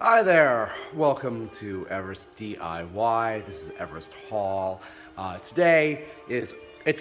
Hi there, welcome to Everest DIY. This is Everest Hall. Today it's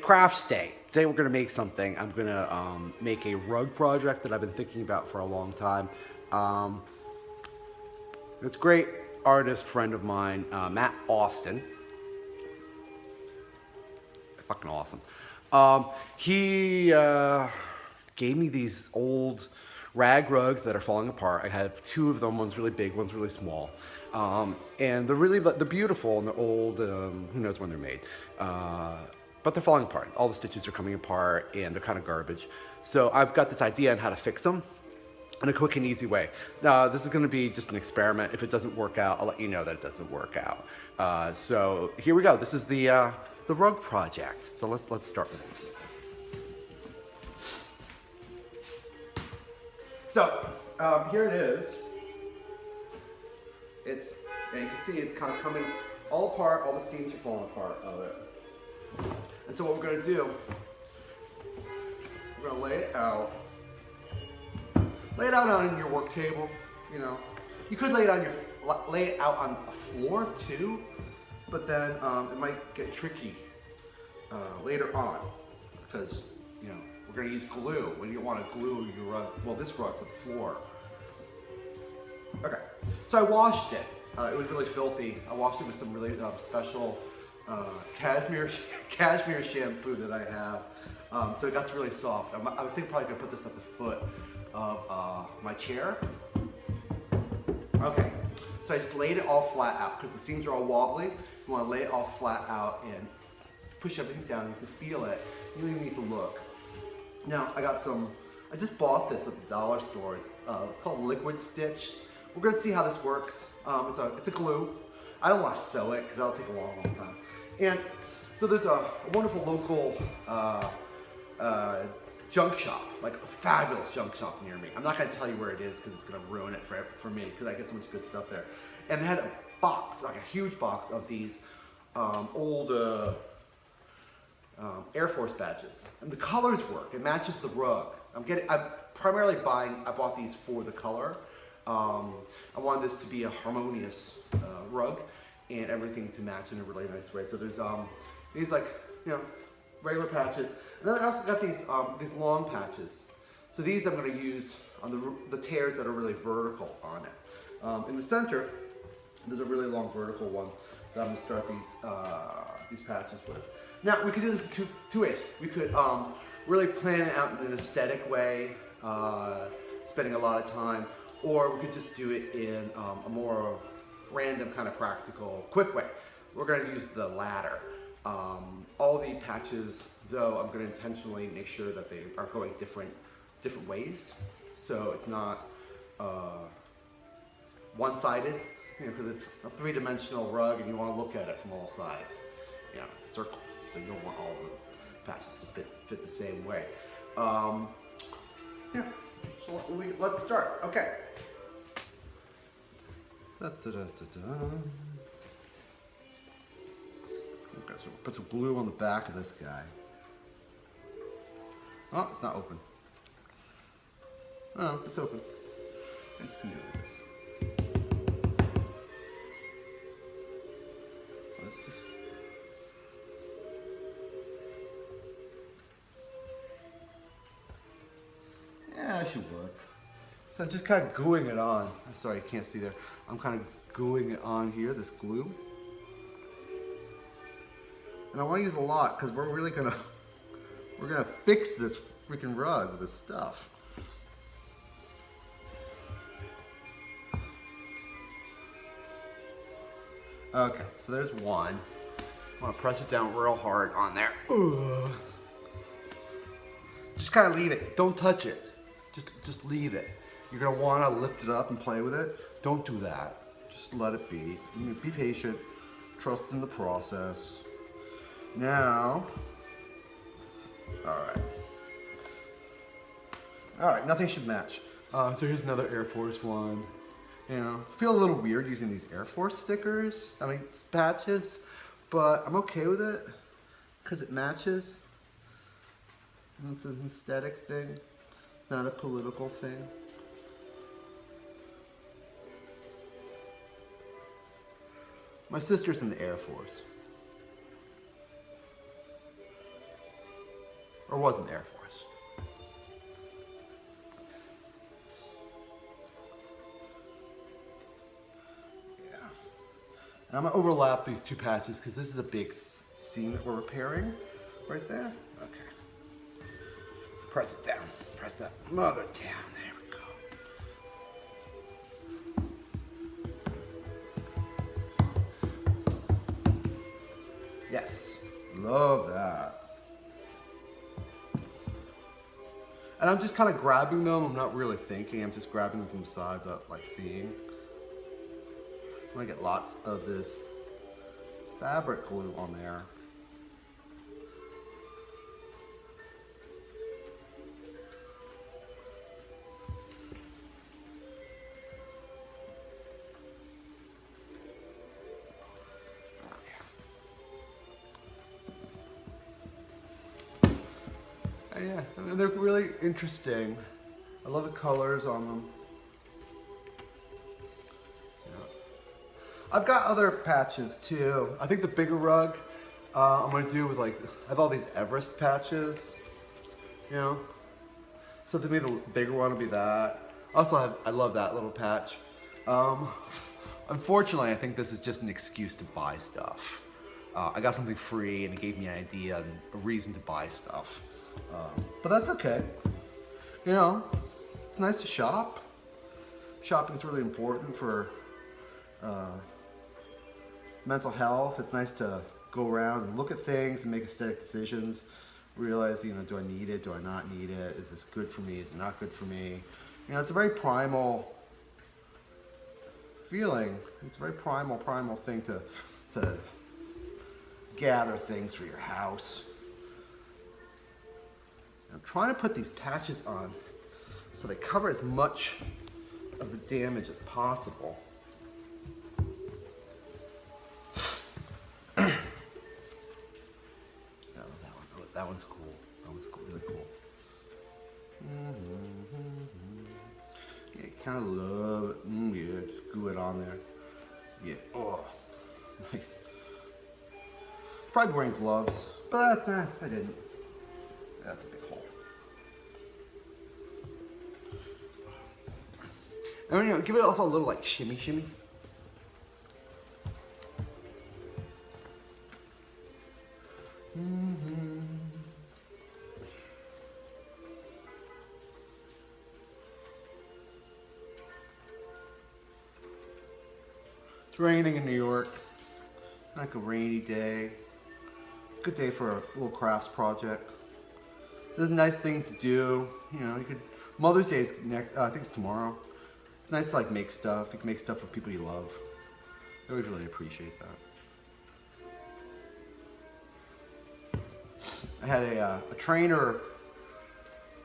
crafts day. Today we're gonna make something. I'm gonna make a rug project that I've been thinking about for a long time. Um, it's a great artist friend of mine, Matt Austin. Fucking awesome. He gave me these old rag rugs that are falling apart. I have two of them. One's really big, one's really small. And they're beautiful and they're old. Who knows when they're made? But they're falling apart. All the stitches are coming apart and they're kind of garbage. So I've got this idea on how to fix them in a quick and easy way. This is going to be just an experiment. If it doesn't work out, I'll let you know that it doesn't work out. So here we go. This is the rug project. So let's start with it. So here it is. And you can see it's kind of coming all apart. All the seams are falling apart of it. And so what we're going to do, we're going to lay it out. Lay it out on your work table. You know, you could lay it out on a floor too, but then it might get tricky later on because we're going to use glue when you want to glue your rug. Well, this rug to the floor. Okay, so I washed it. It was really filthy. I washed it with some really special cashmere shampoo that I have. So it got really soft. I would think probably gonna put this at the foot of my chair. Okay, so I just laid it all flat out because the seams are all wobbly. You want to lay it all flat out and push everything down. You can feel it. You don't even need to look. Now I just bought this at the dollar store. It's called Liquid Stitch. We're gonna see how this works. It's a glue. I don't want to sew it because that'll take a long time. And so there's a wonderful local junk shop, like a fabulous junk shop near me. I'm not gonna tell you where it is because it's gonna ruin it for me because I get so much good stuff there. And they had a box, like a huge box of these old Air Force badges, and the colors work. It matches the rug. I bought these for the color. I wanted this to be a harmonious rug and everything to match in a really nice way. So there's these regular patches, and then I also got these long patches. So these I'm going to use on the tears that are really vertical on it. In the center, there's a really long vertical one that I'm going to start these patches with. Now we could do this two ways. We could really plan it out in an aesthetic way, spending a lot of time, or we could just do it in a more random kind of practical, quick way. We're going to use the latter. All the patches, though, I'm going to intentionally make sure that they are going different ways, so it's not one-sided, because it's a three-dimensional rug and you want to look at it from all sides. It's circle, so you don't want all the patches to fit the same way. So let's start. Okay. Okay, so we'll put some glue on the back of this guy. Oh, it's not open. Oh, it's open. I just can do it with this. Yeah, it should work. So I'm just kind of gluing it on. I'm sorry, you can't see there. I'm kind of gluing it on here, this glue. And I want to use a lot because we're gonna fix this freaking rug with this stuff. Okay, so there's one. I want to press it down real hard on there. Ugh. Just kind of leave it. Don't touch it. Just leave it. You're gonna want to lift it up and play with it. Don't do that. Just let it be. Be patient. Trust in the process. Now, all right. Nothing should match. So here's another Air Force one. Feel a little weird using these Air Force stickers. Patches, but I'm okay with it because it matches. And it's an aesthetic thing. It's not a political thing. My sister's in the Air Force. Or was in the Air Force. Yeah. And I'm gonna overlap these two patches because this is a big seam that we're repairing right there. Okay. Press it down. Press that mother down. There we go. Yes. Love that. And I'm just kind of grabbing them. I'm not really thinking. I'm just grabbing them from the side without like seeing. I'm gonna get lots of this fabric glue on there. Yeah, and they're really interesting. I love the colors on them. Yeah. I've got other patches too. I think the bigger rug I'm gonna do with like, I have all these Everest patches, you know? So to me the bigger one will be that. I love that little patch. Unfortunately, I think this is just an excuse to buy stuff. I got something free and it gave me an idea and a reason to buy stuff. But that's okay. You know, it's nice to shop. Shopping is really important for mental health. It's nice to go around and look at things and make aesthetic decisions. Realize, you know, do I need it? Do I not need it? Is this good for me? Is it not good for me? You know, it's a very primal feeling. It's a very primal thing to gather things for your house. I'm trying to put these patches on so they cover as much of the damage as possible. Yeah, that one's cool. That one's cool, really cool. Yeah, you kind of love it. Yeah, just glue it on there. Yeah, oh, nice. Probably wearing gloves, but I didn't. That's a big hole. And you know, give it also a little like shimmy. It's raining in New York. Like a rainy day. It's a good day for a little crafts project. It's a nice thing to do. You know, you could. Mother's Day is next. I think it's tomorrow. It's nice to like make stuff. You can make stuff for people you love. I always really appreciate that. I had a trainer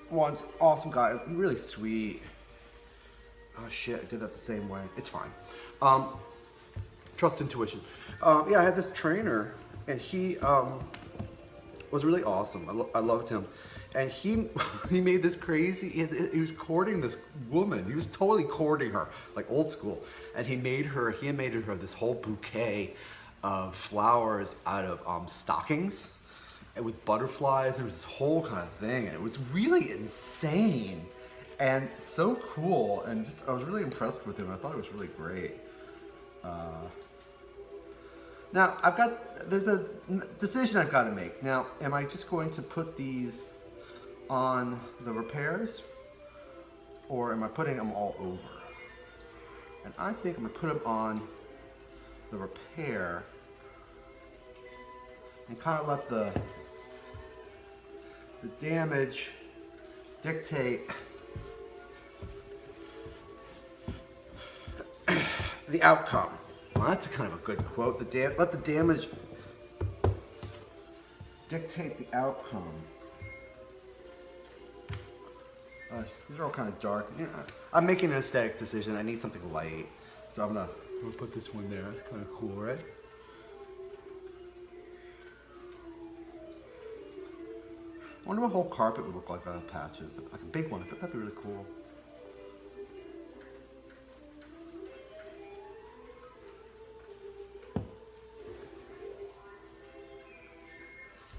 once, awesome guy, really sweet. Oh shit, I did that the same way. It's fine. Trust intuition. Yeah, I had this trainer, and he was really awesome. I loved him. And he made this crazy, he was courting this woman. He was totally courting her, like old school. And he made her this whole bouquet of flowers out of stockings and with butterflies. There was this whole kind of thing, and it was really insane and so cool. And just, I was really impressed with him. I thought it was really great. Now, there's a decision I've got to make. Now, am I just going to put these on the repairs, or am I putting them all over? And I think I'm gonna put them on the repair and kind of let the damage dictate the outcome. Well, that's a kind of a good quote. Let the damage dictate the outcome. These are all kind of dark. You know, I'm making an aesthetic decision. I need something light. So I'm gonna put this one there. It's kind of cool, right? I wonder what a whole carpet would look like on patches. Like a big one. I bet that'd be really cool.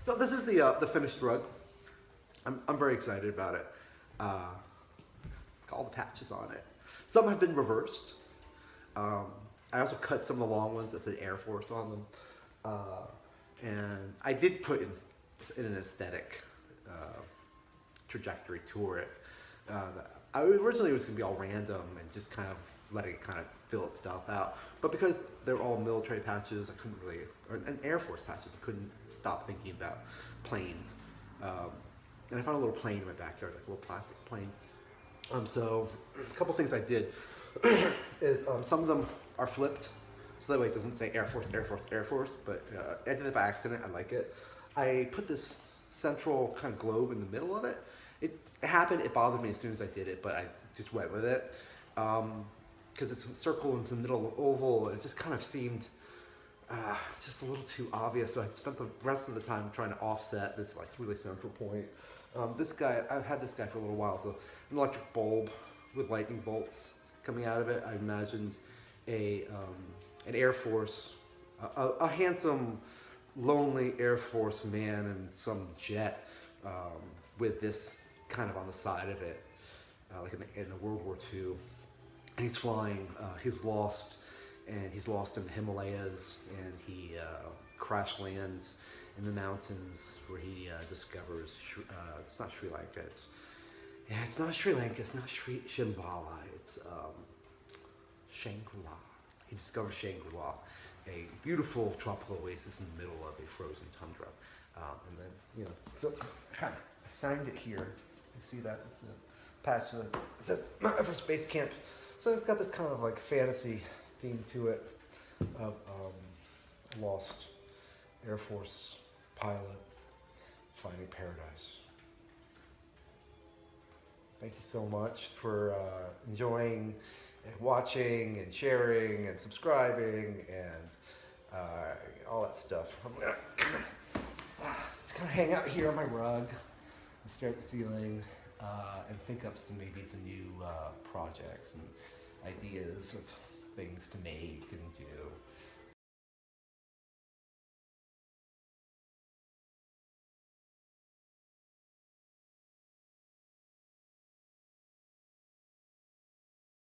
So this is the finished rug. I'm very excited about it. It's got all the patches on it. Some have been reversed. I also cut some of the long ones that said Air Force on them. And I did put in an aesthetic trajectory to it. Originally it was going to be all random and just kind of letting it kind of fill itself out. But because they're all military patches, I couldn't really, and Air Force patches, I couldn't stop thinking about planes. And I found a little plane in my backyard, like a little plastic plane. So a couple things I did is some of them are flipped, so that way it doesn't say Air Force, Air Force, Air Force, but I did it by accident. I like it. I put this central kind of globe in the middle of it. It happened, it bothered me as soon as I did it, but I just went with it. Because it's a circle and it's a middle oval, it just kind of seemed just a little too obvious. So I spent the rest of the time trying to offset this like really central point. This guy, I've had this guy for a little while, so an electric bulb with lightning bolts coming out of it. I imagined an Air Force, a handsome, lonely Air Force man in some jet with this kind of on the side of it, like in the World War II. And he's flying, he's lost in the Himalayas, and he crash lands in the mountains where he discovers, it's not Sri Lanka, it's not Sri Lanka, it's not Shambhala, it's Shangri-La. He discovers Shangri-La, a beautiful tropical oasis in the middle of a frozen tundra. And then, so I signed it here. You see that? It's a patch that says Mount Everest Base Camp. So it's got this kind of like fantasy theme to it of a lost Air Force pilot finding paradise. Thank you so much for enjoying and watching and sharing and subscribing and all that stuff. I'm gonna just kind of hang out here on my rug and stare at the ceiling and think up maybe some new projects and ideas of things to make and do.